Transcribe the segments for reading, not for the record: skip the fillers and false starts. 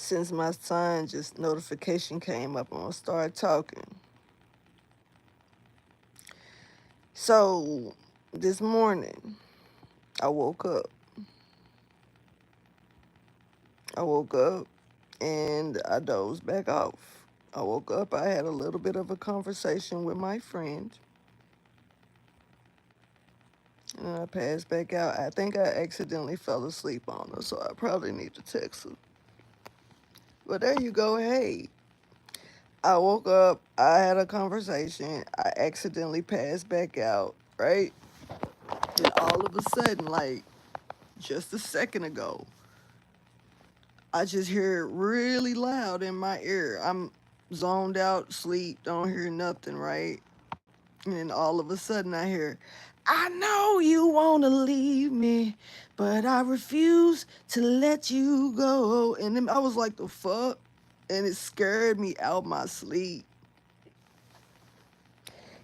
Since my son just notification came up, I'm gonna start talking. So this morning I woke up. I woke up and I dozed back off. I woke up, I had a little bit of a conversation with my friend, and I passed back out. I think I accidentally fell asleep on her, so I probably need to text her. But there you go. Hey, I woke up, I had a conversation, I accidentally passed back out, right? And all of a sudden, like just a second ago, I just hear it really loud in my ear. I'm zoned out, sleep, don't hear nothing, right? And then all of a sudden I hear, I know you want to leave me, but I refuse to let you go. And then I was like, the fuck? And it scared me out my sleep.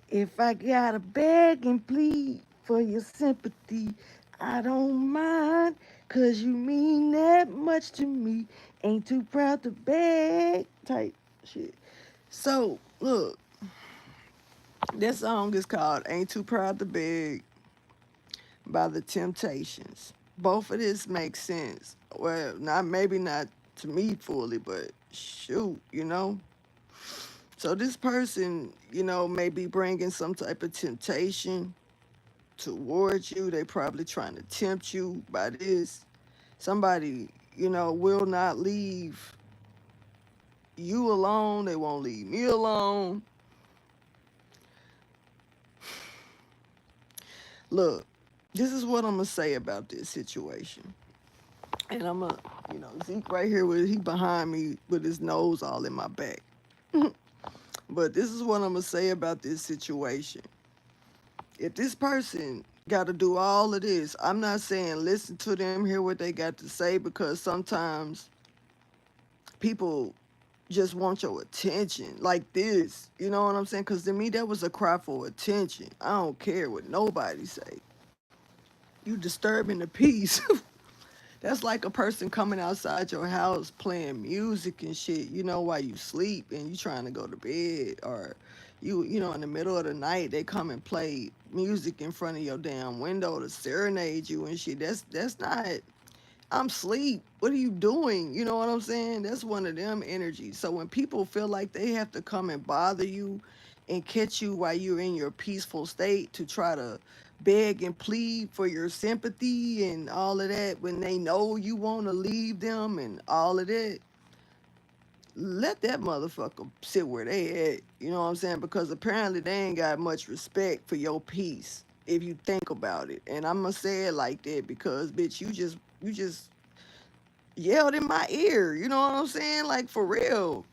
If I gotta beg and plead for your sympathy, I don't mind, 'cause you mean that much to me. Ain't too proud to beg type shit. So, look, that song is called Ain't Too Proud to Beg by the Temptations. Both of this makes sense. Well, not maybe not to me fully, but shoot, you know? So this person, may be bringing some type of temptation towards you. They probably trying to tempt you by this. Somebody, will not leave you alone. They won't leave me alone. Look, this is what I'm gonna say about this situation. And I'm gonna, Zeke right here with he behind me with his nose all in my back. But this is what I'm gonna say about this situation. If this person got to do all of this, I'm not saying listen to them, hear what they got to say, because sometimes people just want your attention like this. You know what I'm saying? Because to me, that was a cry for attention. I don't care what nobody say. You disturbing the peace. That's like a person coming outside your house playing music and shit, while you sleep and you trying to go to bed, or in the middle of the night they come and play music in front of your damn window to serenade you and shit. That's not. I'm sleep. What are you doing? You know what I'm saying? That's one of them energies. So when people feel like they have to come and bother you and catch you while you're in your peaceful state to try to beg and plead for your sympathy and all of that, when they know you want to leave them and all of that, let that motherfucker sit where they at. You know what I'm saying? Because apparently they ain't got much respect for your peace if you think about it. And I'm gonna say it like that because bitch, you just yelled in my ear. You know what I'm saying? Like for real.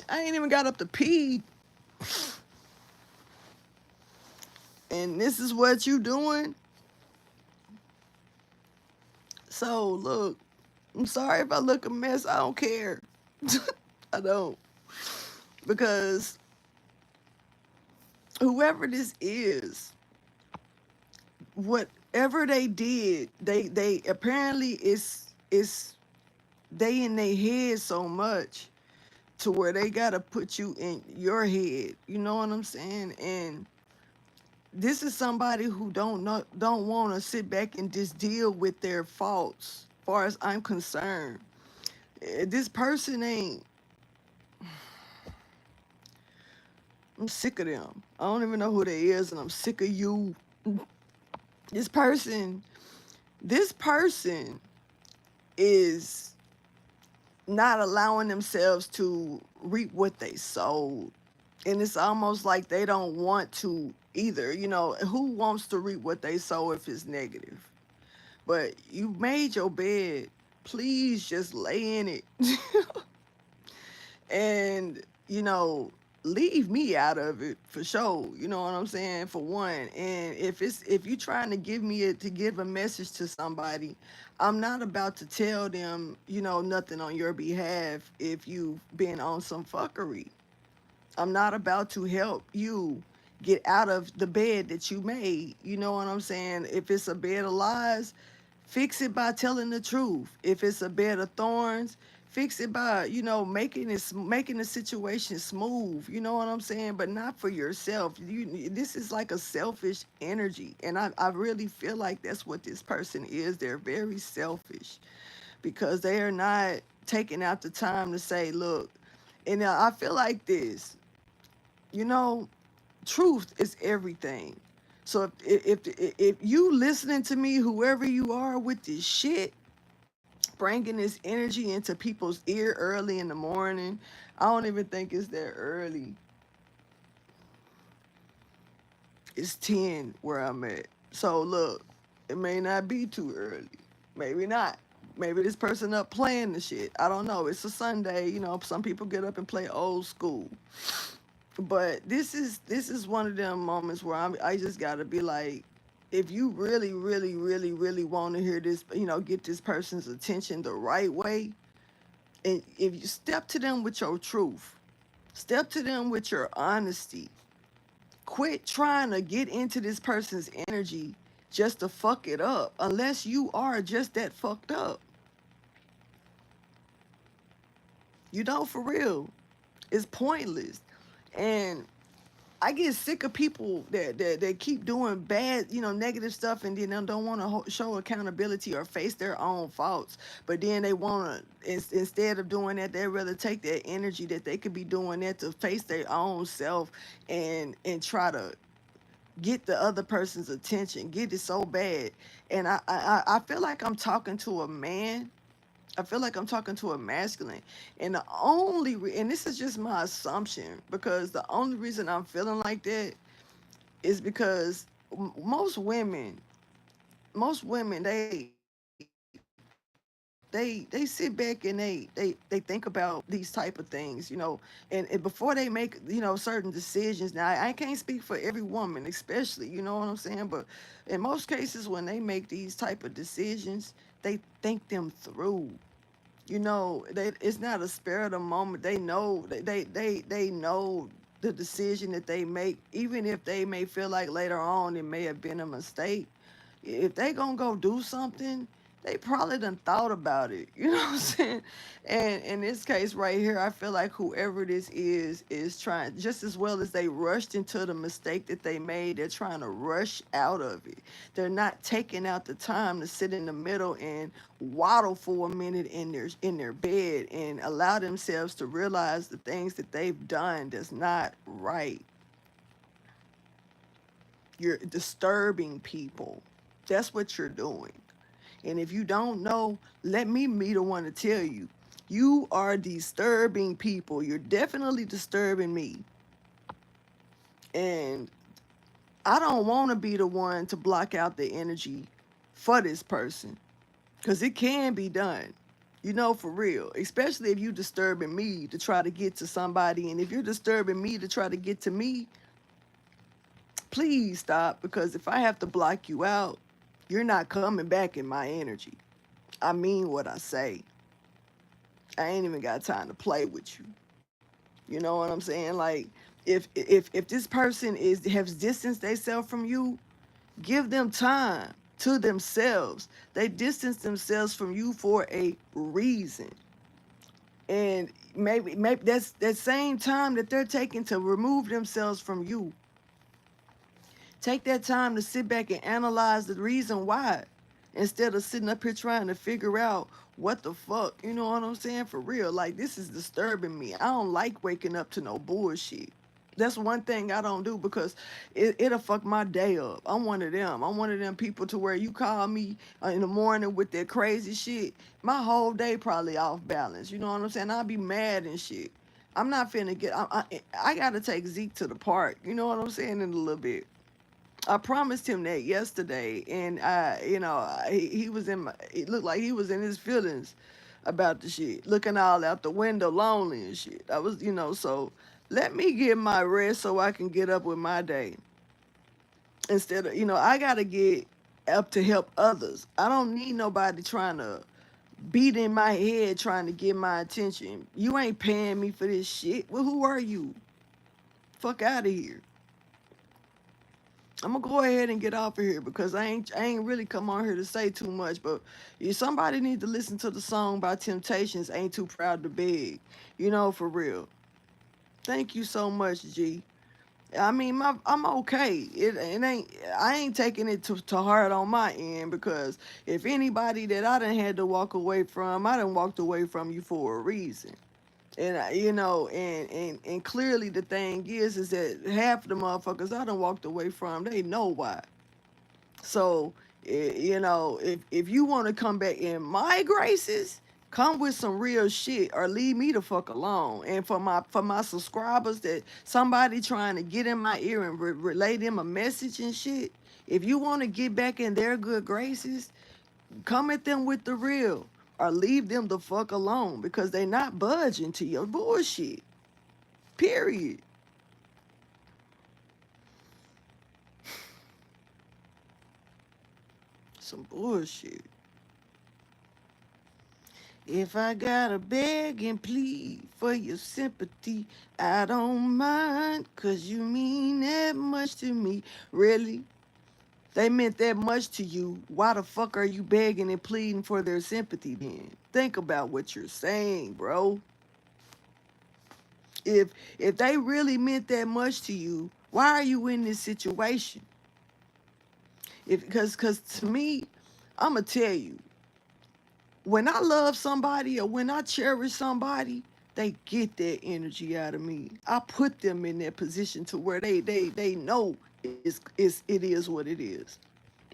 I ain't even got up to pee, and this is what you doing. So look, I'm sorry if I look a mess. I don't care. I don't, because whoever this is, whatever they did, they apparently it's they in their head so much to where they gotta put you in your head. You know what I'm saying? And this is somebody who don't want to sit back and just deal with their faults. Far as I'm concerned, this person ain't. I'm sick of them. I don't even know who they is, and I'm sick of you. This person, this person is not allowing themselves to reap what they sowed. And it's almost like they don't want to either. Who wants to reap what they sow if it's negative? But you made your bed. Please just lay in it. And, leave me out of it for sure. You know what I'm saying? For one. And if you trying to give me to give a message to somebody, I'm not about to tell them, nothing on your behalf if you've been on some fuckery. I'm not about to help you get out of the bed that you made. You know what I'm saying? If it's a bed of lies, Fix it by telling the truth. If it's a bed of thorns, fix it by, making the situation smooth. You know what I'm saying? But not for yourself. This is like a selfish energy. And I really feel like that's what this person is. They're very selfish because they are not taking out the time to say, look, and I feel like this, you know, truth is everything. So if you listening to me, whoever you are with this shit, bringing this energy into people's ear early in the morning, I don't even think it's that early. It's 10 where I'm at. So look, it may not be too early. Maybe not. Maybe this person up playing the shit. I don't know. It's a Sunday. Some people get up and play old school. But this is one of them moments where I just gotta be like, if you really, really, really, really want to hear this, get this person's attention the right way, and if you step to them with your truth, step to them with your honesty, quit trying to get into this person's energy just to fuck it up, unless you are just that fucked up. For real, it's pointless. And I get sick of people that keep doing bad, negative stuff, and then they don't want to show accountability or face their own faults. But then they want to, instead of doing that, they rather take that energy that they could be doing that to face their own self and try to get the other person's attention, get it so bad. And I feel like I'm talking to a man. I feel like I'm talking to a masculine. And and this is just my assumption, because the only reason I'm feeling like that is because most women, they sit back and they think about these type of things, and before they make, certain decisions. Now, I can't speak for every woman, especially, you know what I'm saying, but in most cases when they make these type of decisions, they think them through. It's not a spur of the moment. They know, they know the decision that they make, even if they may feel like later on it may have been a mistake. If they gonna go do something, they probably done thought about it. You know what I'm saying? And in this case right here, I feel like whoever this is trying, just as well as they rushed into the mistake that they made, they're trying to rush out of it. They're not taking out the time to sit in the middle and waddle for a minute in their bed and allow themselves to realize the things that they've done that's not right. You're disturbing people. That's what you're doing. And if you don't know, let me be the one to tell you. You are disturbing people. You're definitely disturbing me. And I don't want to be the one to block out the energy for this person, because it can be done. For real. Especially if you disturbing me to try to get to somebody. And if you're disturbing me to try to get to me, please stop, because if I have to block you out, you're not coming back in my energy. I mean what I say. I ain't even got time to play with you. You know what I'm saying? Like, if this person has distanced themselves from you, give them time to themselves. They distance themselves from you for a reason. And maybe that's that same time that they're taking to remove themselves from you. Take that time to sit back and analyze the reason why, instead of sitting up here trying to figure out what the fuck. You know what I'm saying? For real. Like, this is disturbing me. I don't like waking up to no bullshit. That's one thing I don't do, because it'll fuck my day up. I'm one of them. I'm one of them people to where you call me in the morning with that crazy shit. My whole day probably off balance. You know what I'm saying? I'll be mad and shit. I'm not finna get. I gotta take Zeke to the park. You know what I'm saying? In a little bit. I promised him that yesterday, and he was in my. It looked like he was in his feelings about the shit, looking all out the window, lonely and shit. I was, so let me get my rest so I can get up with my day. Instead of, I gotta get up to help others. I don't need nobody trying to beat in my head trying to get my attention. You ain't paying me for this shit. Well, who are you? Fuck out of here. I'm gonna go ahead and get off of here because I ain't really come on here to say too much. But if somebody need to listen to the song by Temptations, "Ain't Too Proud to Beg." You know, for real. Thank you so much, G. I mean, I'm okay. It ain't. I ain't taking it to heart on my end because if anybody that I done had to walk away from, I done walked away from you for a reason. And you know, and clearly the thing is that half of the motherfuckers I done walked away from, they know why. So, you know, if you want to come back in my graces, come with some real shit or leave me the fuck alone. And for my subscribers that somebody trying to get in my ear and relay them a message and shit, if you want to get back in their good graces, come at them with the real or leave them the fuck alone because they not budging to your bullshit. Period. Some bullshit. If I gotta beg and plead for your sympathy, I don't mind, 'cause you mean that much to me. Really? They meant that much to you. Why the fuck are you begging and pleading for their sympathy then? Think about what you're saying, bro. If if they really meant that much to you, why are you in this situation? If because to me, I'ma tell you, when I love somebody or when I cherish somebody, they get that energy out of me. I put them in that position to where they know it is what it is.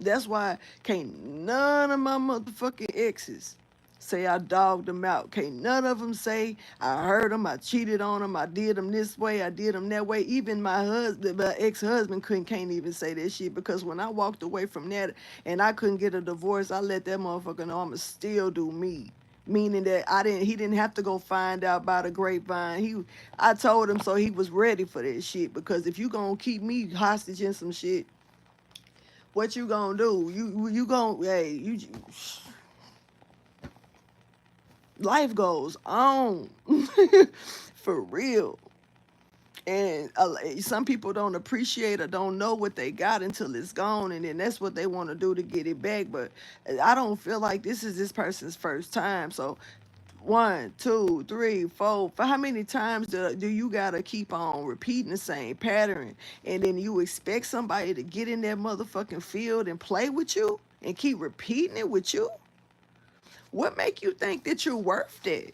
That's why can't none of my motherfucking exes say I dogged them out. Can't none of them say I hurt them, I cheated on them, I did them this way, I did them that way. Even my husband, my ex-husband can't even say that shit because when I walked away from that and I couldn't get a divorce, I let that motherfucker know I'ma still do me. Meaning that he didn't have to go find out by the grapevine. I told him so he was ready for that shit because if you gonna keep me hostage in some shit, what you gonna do? You gonna hey you life goes on for real. And some people don't appreciate or don't know what they got until it's gone, and then that's what they want to do to get it back. But I don't feel like this is this person's first time. So one, two, three, four. For how many times do you gotta keep on repeating the same pattern, and then you expect somebody to get in that motherfucking field and play with you and keep repeating it with you? What make you think that you're worth that?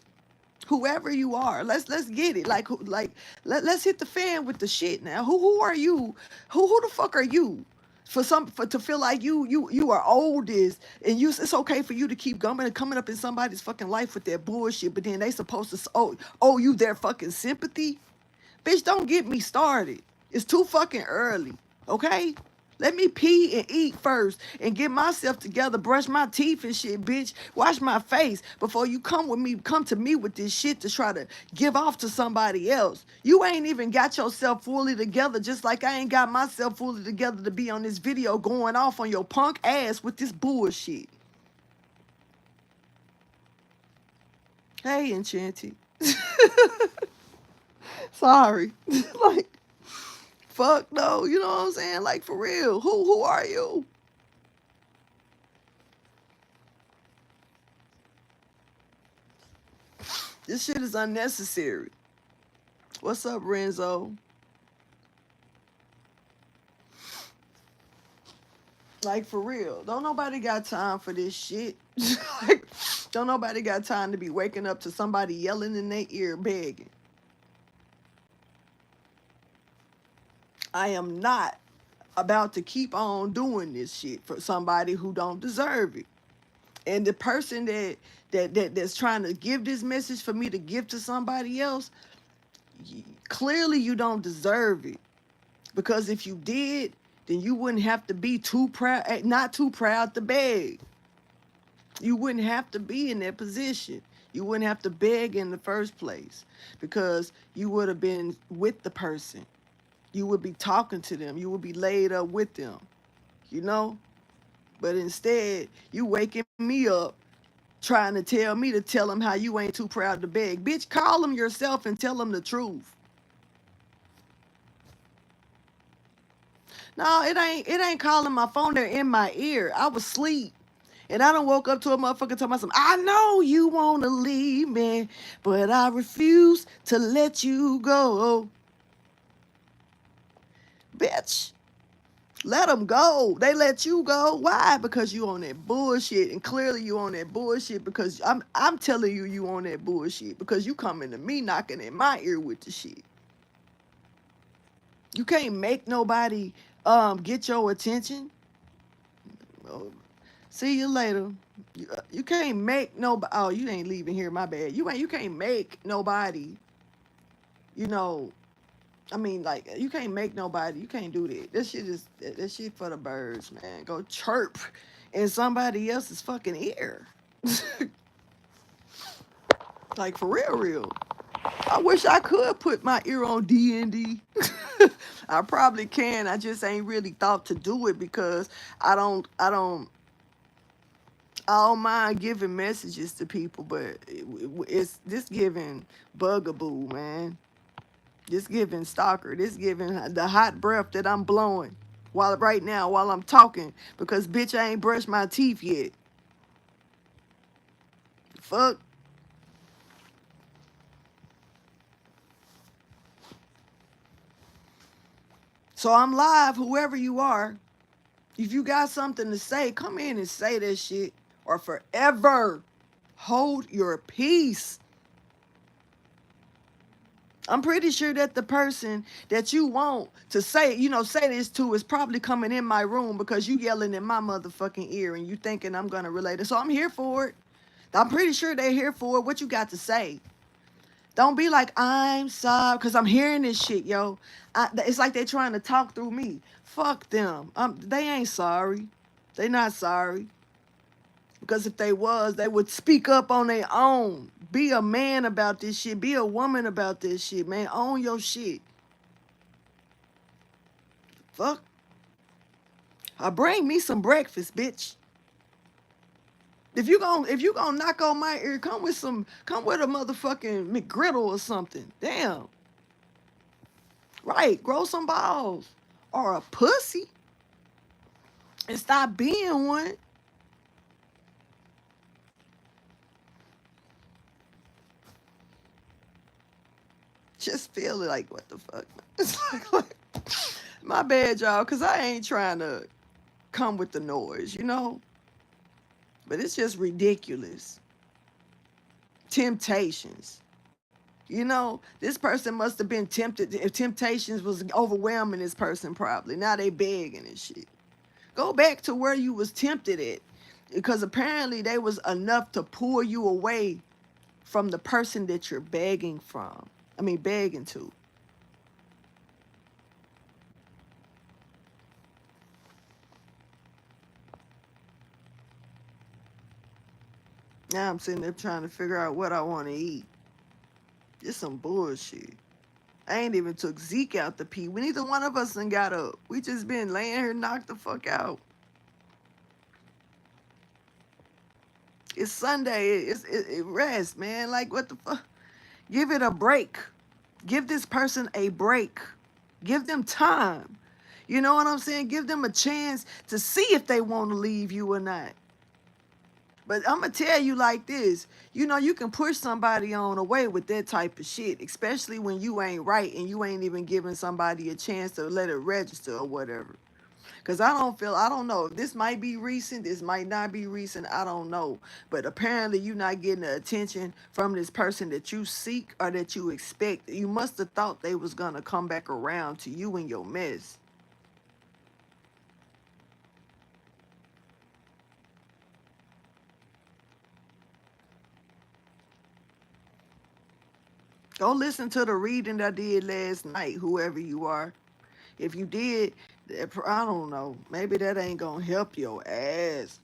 Whoever you are, let's get it. Let's hit the fan with the shit now. Who are you? Who the fuck are you? For to feel like you are oldest and it's okay for you to keep coming up in somebody's fucking life with that bullshit, but then they supposed to owe you their fucking sympathy. Bitch, don't get me started. It's too fucking early. Okay? Let me pee and eat first and get myself together, brush my teeth and shit, bitch. Wash my face before you come to me with this shit to try to give off to somebody else. You ain't even got yourself fully together, just like I ain't got myself fully together to be on this video going off on your punk ass with this bullshit. Hey, Enchanted. Sorry. Like, fuck no, you know what I'm saying? Like, for real. Who are you? This shit is unnecessary. What's up, Renzo? Like, for real. Don't nobody got time for this shit. Like, don't nobody got time to be waking up to somebody yelling in their ear begging. I am not about to keep on doing this shit for somebody who don't deserve it. And the person that's trying to give this message for me to give to somebody else, clearly you don't deserve it. Because if you did, then you wouldn't have to be too proud, not too proud to beg. You wouldn't have to be in that position. You wouldn't have to beg in the first place because you would have been with the person. You would be talking to them. You would be laid up with them, you know? But instead, you waking me up trying to tell me to tell them how you ain't too proud to beg. Bitch, call them yourself and tell them the truth. No, it ain't calling my phone. They're in my ear. I was asleep. And I done woke up to a motherfucker talking about something. I know you want to leave me, but I refuse to let you go. Bitch, let them go. They let you go. Why? Because you on that bullshit. And clearly you on that bullshit because I'm telling you you on that bullshit because you coming to me knocking in my ear with the shit. You can't make nobody get your attention. Oh, see you later. You can't make nobody. Oh, you ain't leaving here. My bad. You can't make nobody. You know. I mean, like you can't make nobody. You can't do that. This shit is that shit for the birds, man. Go chirp in somebody else's fucking ear. Like for real, real. I wish I could put my ear on D&D. I probably can. I just ain't really thought to do it because I don't mind giving messages to people, but it's this giving bugaboo, man. This giving stalker. This giving the hot breath that I'm blowing right now while I'm talking because bitch I ain't brushed my teeth yet. Fuck. So I'm live, whoever you are. If you got something to say, come in and say that shit or forever hold your peace. I'm pretty sure that the person that you want to say, say this to is probably coming in my room because you yelling in my motherfucking ear and you thinking I'm going to relate it. So I'm here for it. I'm pretty sure they're here for it. What you got to say? Don't be like, I'm sorry, because I'm hearing this shit, yo. It's like they're trying to talk through me. Fuck them. They ain't sorry. They not sorry. Because if they was, they would speak up on their own. Be a man about this shit. Be a woman about this shit, man. Own your shit. Fuck. Bring me some breakfast, bitch. If you gonna knock on my ear, come with a motherfucking McGriddle or something. Damn. Right, grow some balls. Or a pussy. And stop being one. Just feel like, what the fuck? It's like my bad, y'all, because I ain't trying to come with the noise, But it's just ridiculous. Temptations. This person must have been tempted. If temptations was overwhelming this person probably. Now they begging and shit. Go back to where you was tempted at. Because apparently they was enough to pull you away from the person that you're begging to. Now I'm sitting there trying to figure out what I want to eat. It's some bullshit. I ain't even took Zeke out to pee. Neither one of us done got up. We just been laying here knocked the fuck out. It's Sunday. It rest, man. Like, what the fuck? Give it a break. Give this person a break. Give them time. You know what I'm saying? Give them a chance to see if they want to leave you or not. But I'm going to tell you like this. You can push somebody on away with that type of shit, especially when you ain't right and you ain't even giving somebody a chance to let it register or whatever. Because I don't know. This might be recent. This might not be recent. I don't know. But apparently you're not getting the attention from this person that you seek or that you expect. You must have thought they was going to come back around to you and your mess. Go listen to the reading I did last night, whoever you are. If you did, I don't know. Maybe that ain't going to help your ass.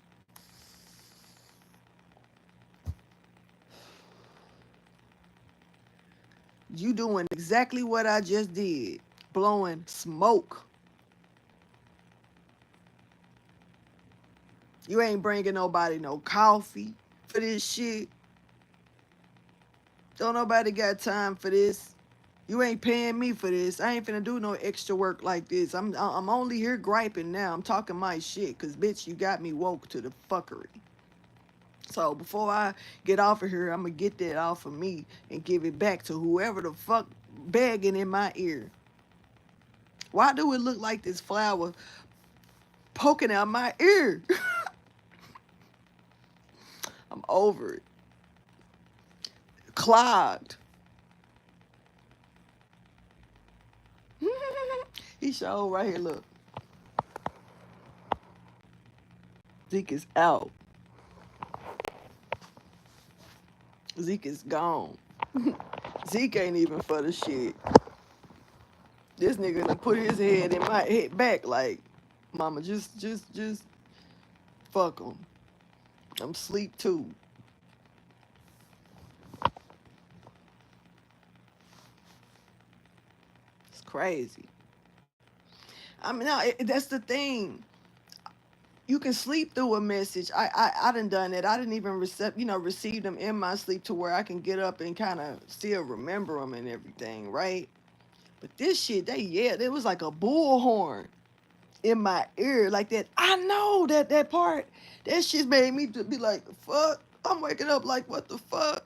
You doing exactly what I just did. Blowing smoke. You ain't bringing nobody no coffee for this shit. Don't nobody got time for this. You ain't paying me for this. I ain't finna do no extra work like this. I'm only here griping now. I'm talking my shit, cause bitch, you got me woke to the fuckery. So before I get off of here, I'm gonna get that off of me and give it back to whoever the fuck begging in my ear. Why do it look like this flower poking out my ear? I'm over it. Clogged. He showed right here. Look, Zeke is out. Zeke is gone. Zeke ain't even for the shit. This nigga done put his head in my head back like, mama, just fuck him. I'm sleep too. It's crazy. I mean, no, that's the thing. You can sleep through a message. I done it. I didn't even receive them in my sleep to where I can get up and kind of still remember them and everything, right? But this shit, it was like a bullhorn in my ear, like that. I know that part. That shit made me to be like, fuck. I'm waking up like, what the fuck?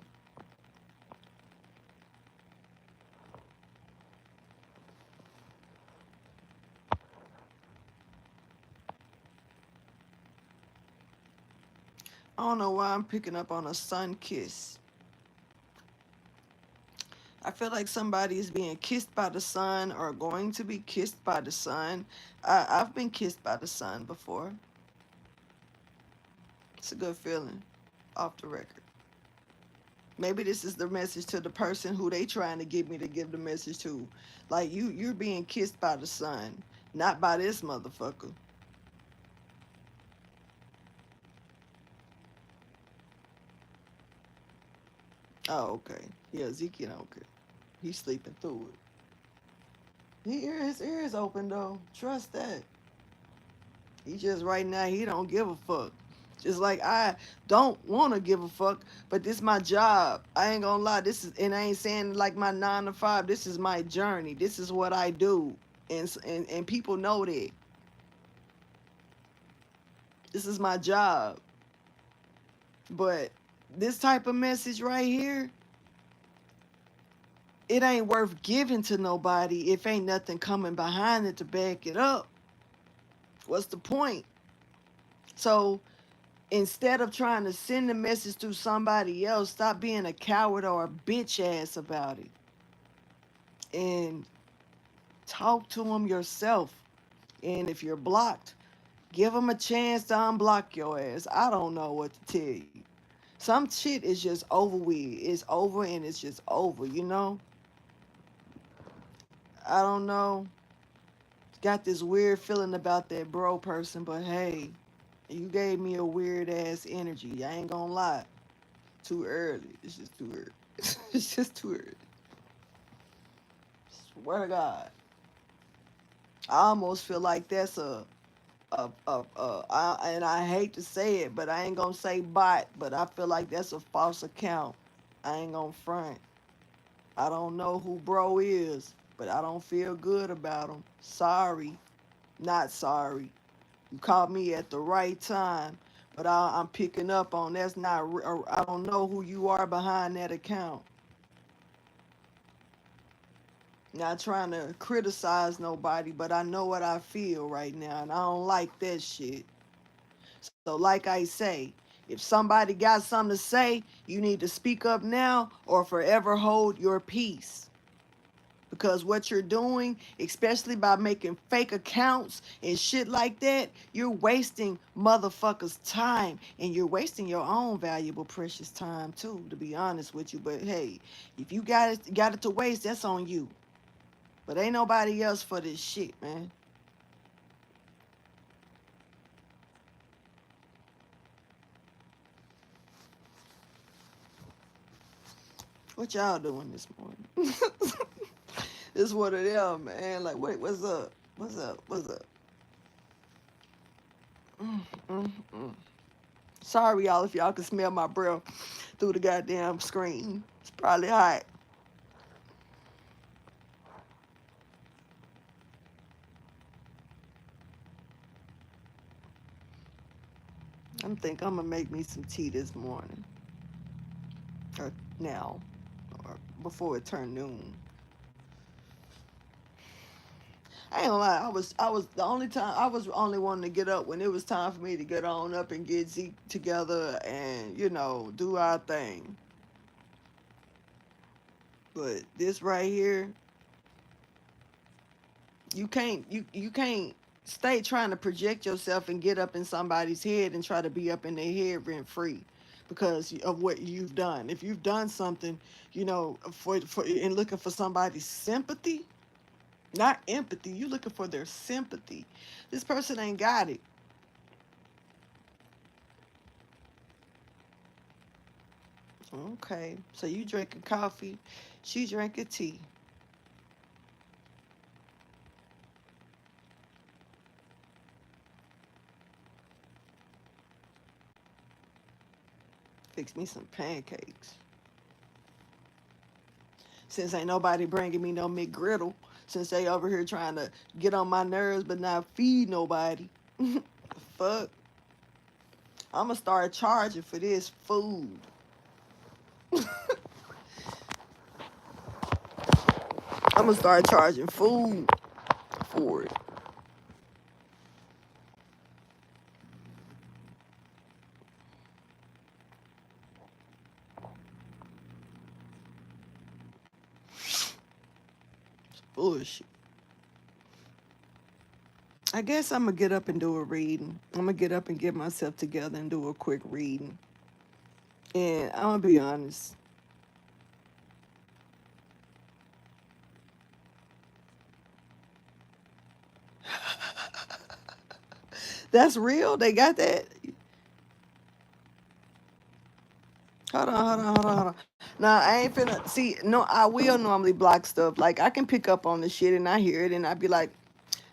I don't know why I'm picking up on a sun kiss. I feel like somebody is being kissed by the sun or going to be kissed by the sun. I've been kissed by the sun before. It's a good feeling, off the record. Maybe this is the message to the person who they trying to get me to give the message to. Like, you're being kissed by the sun, not by this motherfucker. Oh, okay. Yeah, Ezekiel, okay. He's sleeping through it. His ear is open though. Trust that. He just right now he don't give a fuck. Just like I don't want to give a fuck, but this is my job. I ain't gonna lie. And I ain't saying like my 9 to 5. This is my journey. This is what I do, and people know that. This is my job. But this type of message right here, it ain't worth giving to nobody if ain't nothing coming behind it to back it up. What's the point? So instead of trying to send the message to somebody else, stop being a coward or a bitch ass about it. And talk to them yourself. And if you're blocked, give them a chance to unblock your ass. I don't know what to tell you. Some shit is just over with. It's over and it's just over, you know? I don't know. Got this weird feeling about that bro person, but hey, you gave me a weird ass energy. I ain't gonna lie. Too early. It's just too early. It's just too early. Swear to God. I almost feel like that's and I hate to say it, but I ain't gonna say bot, but I feel like that's a false account. I ain't gonna front. I don't know who bro is, but I don't feel good about him. Sorry, not sorry. You caught me at the right time, but I'm picking up on that's not. I don't know who you are behind that account. Not trying to criticize nobody, but I know what I feel right now, and I don't like that shit. So, like I say, if somebody got something to say, you need to speak up now or forever hold your peace. Because what you're doing, especially by making fake accounts and shit like that, you're wasting motherfuckers' time and you're wasting your own valuable, precious time too, to be honest with you. But hey, if you got it to waste, that's on you. But ain't nobody else for this shit, man. What y'all doing this morning? It's one of them, man. Like, wait, what's up? What's up? What's up? Mm, mm, mm. Sorry, y'all, if y'all can smell my breath through the goddamn screen. It's probably hot. think I'm gonna make me some tea this morning, or now, or before it turned noon. I ain't gonna lie. I was the only time I was only wanting to get up when it was time for me to get on up and get Zeke together and do our thing. But this right here, you can't stay trying to project yourself and get up in somebody's head and try to be up in their head rent free because of what you've done. If you've done something, for in looking for somebody's sympathy, not empathy, you looking for their sympathy. This person ain't got it. Okay, so you drinking coffee, she drinking tea. Fix me some pancakes. Since ain't nobody bringing me no McGriddle, since they over here trying to get on my nerves but not feed nobody. Fuck. I'm gonna start charging for this food. I'm gonna start charging food for it. It's bullshit. I guess I'm gonna get up and do a reading. I'm gonna get up and get myself together and do a quick reading. And I'm gonna be honest. That's real. They got that. Hold on, hold on, hold on, hold on. Nah, I ain't finna see. No, I will normally block stuff. Like I can pick up on the shit and I hear it and I be like,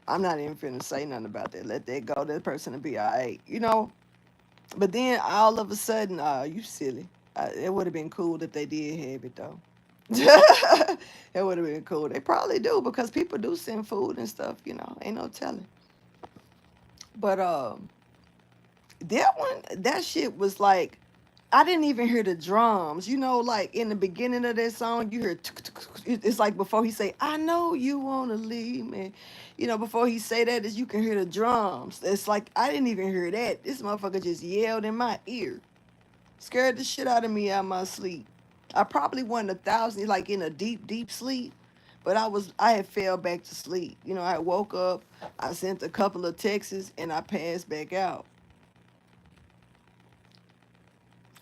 I'm not even finna say nothing about that. Let that go. That person will be alright, But then all of a sudden, you silly. It would have been cool if they did have it though. It would have been cool. They probably do because people do send food and stuff. Ain't no telling. But that one, that shit was like, I didn't even hear the drums. Like in the beginning of that song, you hear it's like before he say, "I know you wanna leave me." Before he say that, is you can hear the drums. It's like I didn't even hear that. This motherfucker just yelled in my ear, scared the shit out of me out of my sleep. I probably wasn't 1,000, like in a deep, deep sleep, but I had fell back to sleep. I woke up, I sent a couple of texts, and I passed back out.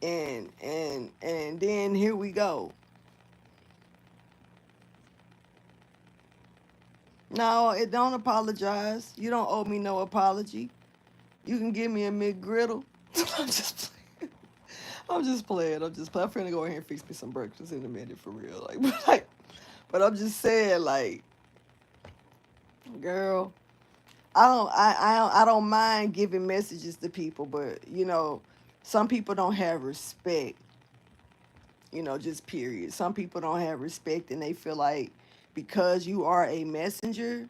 And then here we go. No, it don't apologize. You don't owe me no apology. You can give me a McGriddle. I'm just playing. I'm just playing. I'm just playing. I'm finna go in here and fix me some breakfast in a minute for real. But I'm just saying, like, girl, I don't mind giving messages to people, but some people don't have respect. Just period. Some people don't have respect and they feel like because you are a messenger,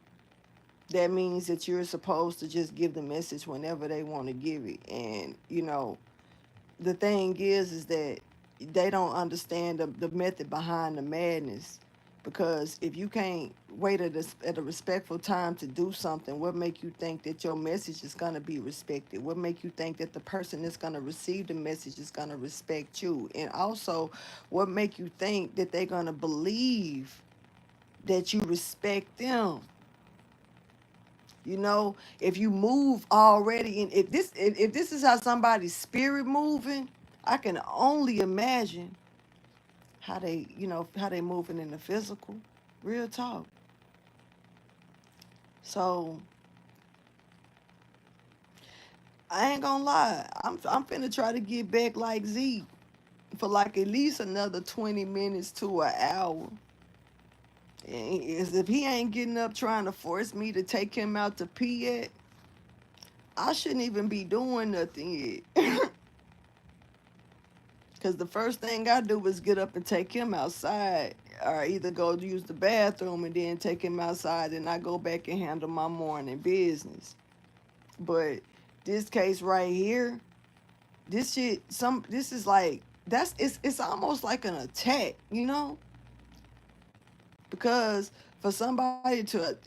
that means that you're supposed to just give the message whenever they want to give it. And, the thing is that they don't understand the method behind the madness. Because if you can't wait at a respectful time to do something, what make you think that your message is going to be respected? What make you think that the person that's going to receive the message is going to respect you? And also, what make you think that they're going to believe that you respect them? If you move already, and if this is how somebody's spirit moving, I can only imagine how they moving in the physical. Real talk. So I ain't gonna lie. I'm finna try to get back like Z for like at least another 20 minutes to an hour. And if he ain't getting up trying to force me to take him out to pee yet, I shouldn't even be doing nothing yet. Because the first thing I do is get up and take him outside, or either go use the bathroom and then take him outside, and I go back and handle my morning business. But this case right here, This shit, this is like, it's almost like an attack, you know? Because for somebody to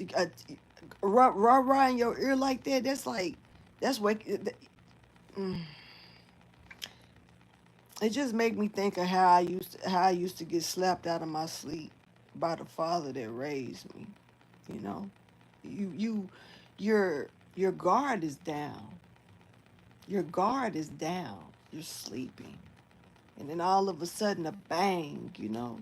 rah in your ear like that, that's like, that's what, mm, it just make me think of how I used to get slapped out of my sleep by the father that raised me. You know, you your your guard is down. Your guard is down. You're sleeping, and then all of a sudden a bang. You know,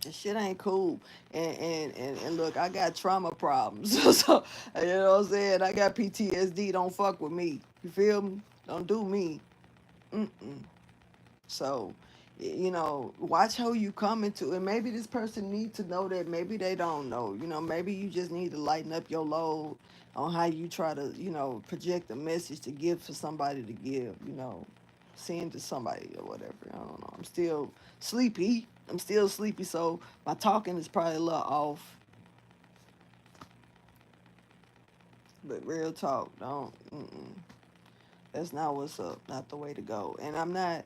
that shit ain't cool. And look, I got trauma problems. So you know what I'm saying. I got PTSD. Don't fuck with me. You feel me? Don't do me. Mm-mm. So, you know, watch who you come into. And maybe this person needs to know that. Maybe they don't know. You know, maybe you just need to lighten up your load on how you try to, you know, project a message to give for somebody to give, you know, send to somebody or whatever. I don't know. I'm still sleepy. I'm still sleepy. So my talking is probably a little off. But real talk, don't. Mm-mm. That's not what's up. Not the way to go. And I'm not.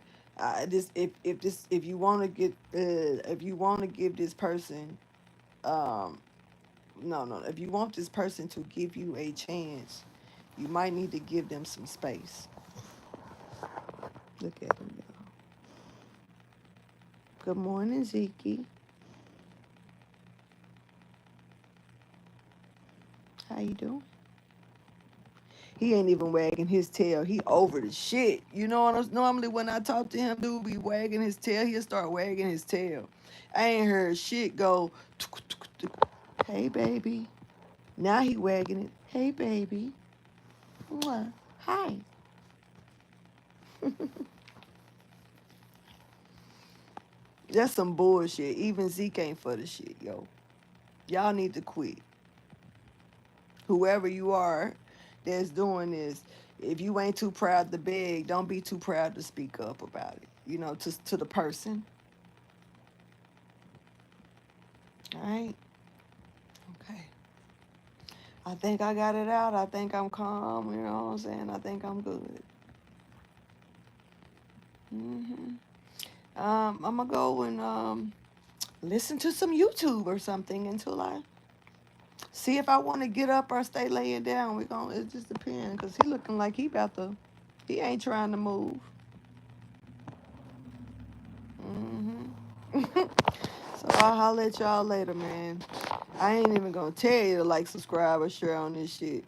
This if you want to get if you want to give this person um no, if you want this person to give you a chance, you might need to give them some space. Look at him, y'all. Good morning, Zeke. How you doing? He ain't even wagging his tail. He over the shit. You know what I'm, normally when I talk to him, dude be wagging his tail. He'll start wagging his tail. I ain't heard shit go. Hey baby. Now he wagging it. Hey baby. Mwah. Hi. That's some bullshit. Even Zeke ain't for the shit, yo. Y'all need to quit. Whoever you are that's doing this, if you ain't too proud to beg, don't be too proud to speak up about it. You know, to the person. All right. Okay. I think I got it out. I think I'm calm. You know what I'm saying? I think I'm good. hmm I'm gonna go and listen to some YouTube or something until I see if I want to get up or stay laying down. We going It just depends because he looking like he about to. He ain't trying to move. hmm So I'll holler at y'all later, man. I ain't even gonna tell you to like, subscribe, or share on this shit.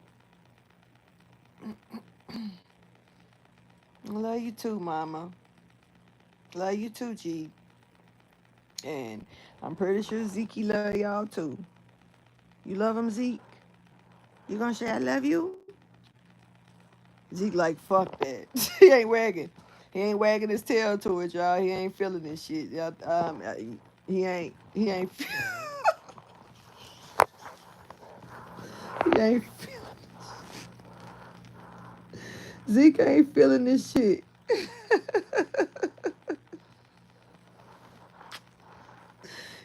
I love you too, mama. Love you too, G. And I'm pretty sure Zeke love y'all too. You love him, Zeke? You gonna say I love you? Zeke like, fuck that. He ain't wagging. He ain't wagging his tail to it, y'all. He ain't feeling this shit. Y'all, he ain't he ain't Zeke ain't feeling this shit.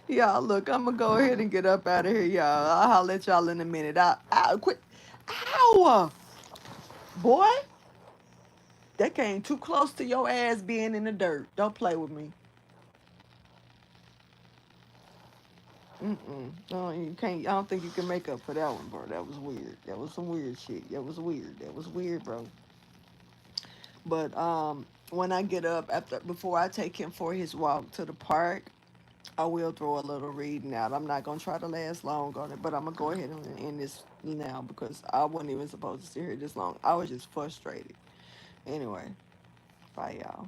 Y'all, look, I'm gonna go ahead and get up out of here, y'all. I'll holler at y'all in a minute. I quit. Ow! Boy, that came too close to your ass being in the dirt. Don't play with me. Mm-mm. No, you can't. I don't think you can make up for that one, bro. That was weird. That was some weird shit. That was weird. That was weird, bro. But when I get up after before I take him for his walk to the park, I will throw a little reading out. I'm not gonna try to last long on it, but I'm gonna go ahead and end this now because I wasn't even supposed to sit here this long. I was just frustrated. Anyway, bye, y'all.